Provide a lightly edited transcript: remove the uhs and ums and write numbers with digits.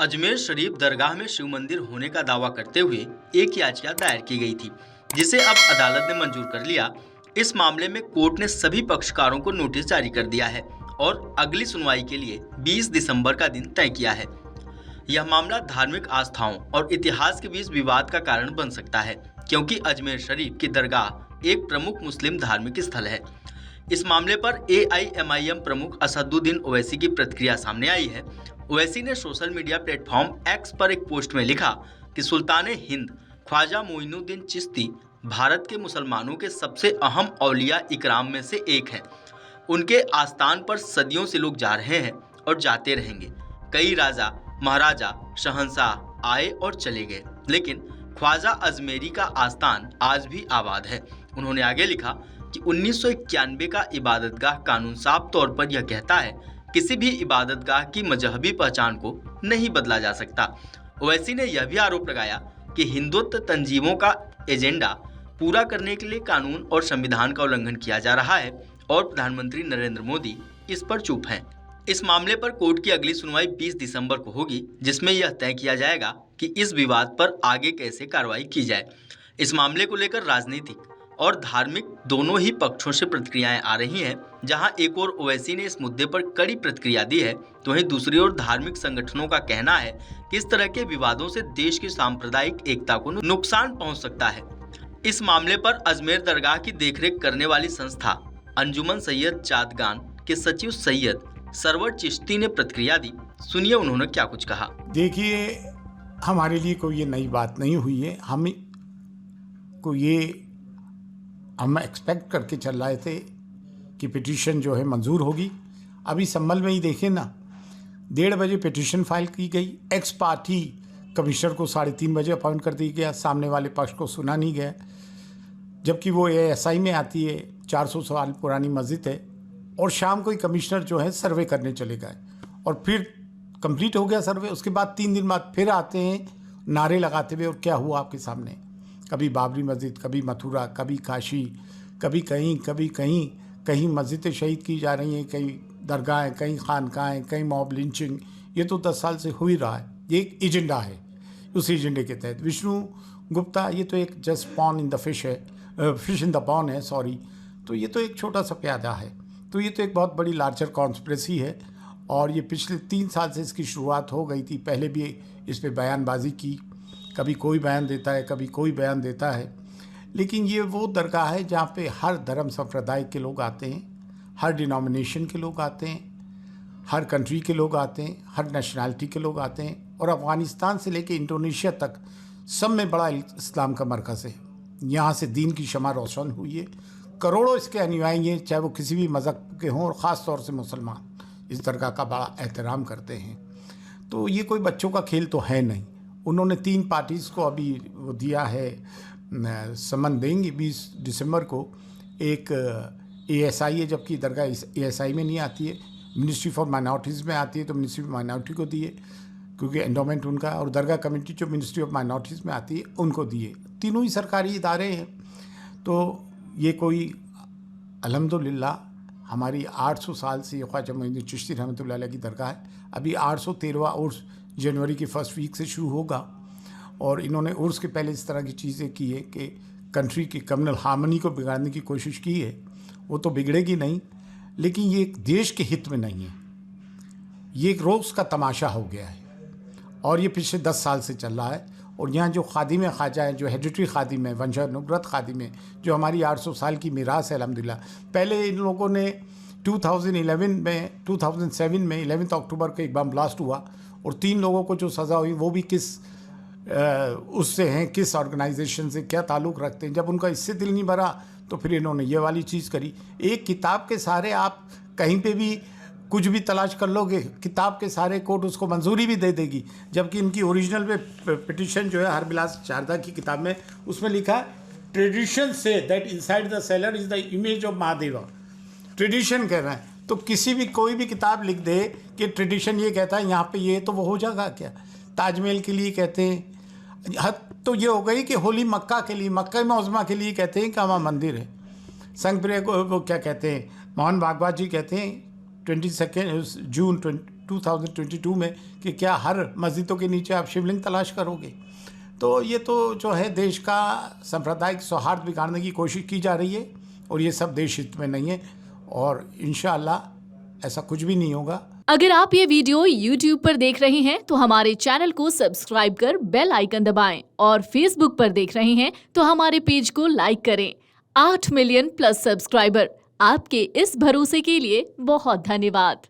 अजमेर शरीफ दरगाह में शिव मंदिर होने का दावा करते हुए एक याचिका दायर की गई थी, जिसे अब अदालत ने मंजूर कर लिया। इस मामले में कोर्ट ने सभी पक्षकारों को नोटिस जारी कर दिया है और अगली सुनवाई के लिए 20 दिसंबर का दिन तय किया है। यह मामला धार्मिक आस्थाओं और इतिहास के बीच विवाद का कारण बन सकता है, क्योंकि अजमेर शरीफ की दरगाह एक प्रमुख मुस्लिम धार्मिक स्थल है। इस मामले पर AIMIM प्रमुख असदुद्दीन ओवैसी की प्रतिक्रिया सामने आई है। ओवैसी ने सोशल मीडिया प्लेटफॉर्म एक्स पर एक पोस्ट में लिखा कि सुल्तान हिंद ख्वाजा मोइनुद्दीन चिश्ती भारत के मुसलमानों के सबसे अहम औलिया इकराम में से एक हैं। उनके आस्थान पर सदियों से लोग जा रहे हैं और जाते रहेंगे। कई राजा महाराजा शहंशाह आए और चले गए, लेकिन ख्वाजा अजमेरी का आस्थान आज भी आबाद है। उन्होंने आगे लिखा कि 1991 का इबादतगाह कानून साफ तौर पर यह कहता है, किसी भी इबादतगाह की मजहबी पहचान को नहीं बदला जा सकता। ओवैसी ने यह भी आरोप लगाया कि हिंदुत्व तंजीमों का एजेंडा पूरा करने के लिए कानून और संविधान का उल्लंघन किया जा रहा है और प्रधानमंत्री नरेंद्र मोदी इस पर चुप हैं। इस मामले पर कोर्ट की अगली सुनवाई 20 दिसंबर को होगी, जिसमें यह तय किया जाएगा कि इस विवाद पर आगे कैसे कार्रवाई की जाए। इस मामले को लेकर राजनीतिक और धार्मिक दोनों ही पक्षों से प्रतिक्रियाएं आ रही हैं। जहां एक और ओवैसी ने इस मुद्दे पर कड़ी प्रतिक्रिया दी है, तो वहीं दूसरी ओर धार्मिक संगठनों का कहना है कि इस तरह के विवादों से देश की सांप्रदायिक एकता को नुकसान पहुंच सकता है। इस मामले पर अजमेर दरगाह की देखरेख करने वाली संस्था अंजुमन सैयद जादगान के सचिव सैयद सरवर चिश्ती ने प्रतिक्रिया दी। सुनिए उन्होंने क्या कुछ कहा। देखिए, हमारे लिए कोई ये नई बात नहीं हुई है। हम एक्सपेक्ट करके चल रहे थे कि पिटीशन जो है मंजूर होगी। अभी संभल में ही देखें ना, 1:30 बजे पिटीशन फाइल की गई। एक्स पार्टी कमिश्नर को 3:30 बजे अपॉइंट कर दिया गया। सामने वाले पक्ष को सुना नहीं गया, जबकि वो ASI में आती है, 400 साल पुरानी मस्जिद है। और शाम को ही कमिश्नर जो है सर्वे करने चले गए और फिर कंप्लीट हो गया सर्वे। उसके बाद 3 दिन बाद फिर आते हैं नारे लगाते हुए, और क्या हुआ आपके सामने। कभी बाबरी मस्जिद, कभी मथुरा, कभी काशी, कभी कहीं मस्जिदें शहीद की जा रही हैं, कहीं दरगाहें, कहीं खानकाहें, कहीं मॉब लिंचिंग। ये तो 10 साल से हो ही रहा है। ये एक एजेंडा है। उस एजेंडे के तहत विष्णु गुप्ता, ये तो एक just pond in the fish है, फिश इन द पॉन है, सॉरी। तो ये तो एक छोटा सा प्यादा है। तो ये तो एक बहुत बड़ी लार्जर कॉन्स्पिरेसी है। और ये पिछले 3 साल से इसकी शुरुआत हो गई थी। पहले भी इस पर बयानबाजी की, कभी कोई बयान देता है, कभी कोई बयान देता है। लेकिन ये वो दरगाह है जहाँ पे हर धर्म संप्रदाय के लोग आते हैं, हर डिनोमिनेशन के लोग आते हैं, हर कंट्री के लोग आते हैं, हर नेशनैलिटी के लोग आते हैं। और अफ़गानिस्तान से लेके इंडोनेशिया तक सब में बड़ा इस्लाम का मरकज़ है। यहाँ से दीन की शमा रोशन हुई है। करोड़ों इसके अनुयायी हैं, चाहे वो किसी भी मज़हब के हों, और ख़ास तौर से मुसलमान इस दरगाह का बड़ा एहतराम करते हैं। तो ये कोई बच्चों का खेल तो है नहीं। उन्होंने 3 पार्टीज़ को अभी वो दिया है, समन देंगे 20 दिसंबर को। एक ASI है, जबकि दरगाह ASI में नहीं आती है, मिनिस्ट्री फॉर माइनॉरिटीज़ में आती है। तो मिनिस्ट्री ऑफ माइनॉरिटी को दिए, क्योंकि एंडोमेंट उनका। और दरगाह कमेटी जो मिनिस्ट्री ऑफ माइनॉरिटीज़ में आती है, उनको दिए। तीनों ही सरकारी इदारे हैं। तो ये कोई अल्हम्दुलिल्लाह हमारी 800 साल से ख्वाजा मोइनुद्दीन चिश्ती रहमतुल्लाह अलैह की दरगाह है। अभी 813वां उर्स जनवरी की फर्स्ट वीक से शुरू होगा। और इन्होंने उर्स के पहले इस तरह की चीज़ें की है कि कंट्री की कम्युनल हार्मनी को बिगाड़ने की कोशिश की है। वो तो बिगड़ेगी नहीं, लेकिन ये एक देश के हित में नहीं है। ये एक रोज़ का तमाशा हो गया है और ये पिछले 10 साल से चल रहा है। और यहाँ जो खादिम ख्वाजा है, जो हेरिडिटरी खादिम है, वंशानुगत खादिम है, जो हमारी 800 साल की मीरास है अल्हम्दुलिल्लाह। पहले इन लोगों ने 2007 में 11 अक्टूबर को एक बम ब्लास्ट हुआ और 3 लोगों को जो सज़ा हुई, वो भी किस उससे हैं, किस ऑर्गेनाइजेशन से क्या ताल्लुक़ रखते हैं। जब उनका इससे दिल नहीं भरा तो फिर इन्होंने ये वाली चीज़ करी। एक किताब के सहारे आप कहीं पे भी कुछ भी तलाश कर लोगे, किताब के सारे कोर्ट उसको मंजूरी भी दे देगी। जबकि इनकी ओरिजिनल में पिटीशन जो है हरबिलास शारदा की किताब में, उसमें लिखा है tradition say that inside the seller is the image of Mahadeva. Tradition कह रहा है, तो किसी भी कोई भी किताब लिख दे कि ट्रेडिशन ये कहता है यहाँ पे ये, तो वो हो जाएगा क्या। ताजमहल के लिए कहते हैं, हद तो ये हो गई कि होली मक्का के लिए, मक्का मौज़मा के लिए कहते हैं कि वहाँ मंदिर है। संग प्रिय को वो क्या कहते हैं, मोहन भागवत जी कहते हैं 22 जून 2022 में कि क्या हर मस्जिदों के नीचे आप शिवलिंग तलाश करोगे? तो ये तो जो है देश का सांप्रदायिक सौहार्द बिगाड़ने की कोशिश की जा रही है और ये सब देश हित में नहीं है और इंशाअल्लाह ऐसा कुछ भी नहीं होगा। अगर आप ये वीडियो YouTube पर देख रहे हैं तो हमारे चैनल को सब्सक्राइब कर बेल आइकन दबाएं और Facebook पर देख रहे हैं तो हमारे पेज को लाइक करें। 8 मिलियन प्लस सब्सक्राइबर, आपके इस भरोसे के लिए बहुत धन्यवाद।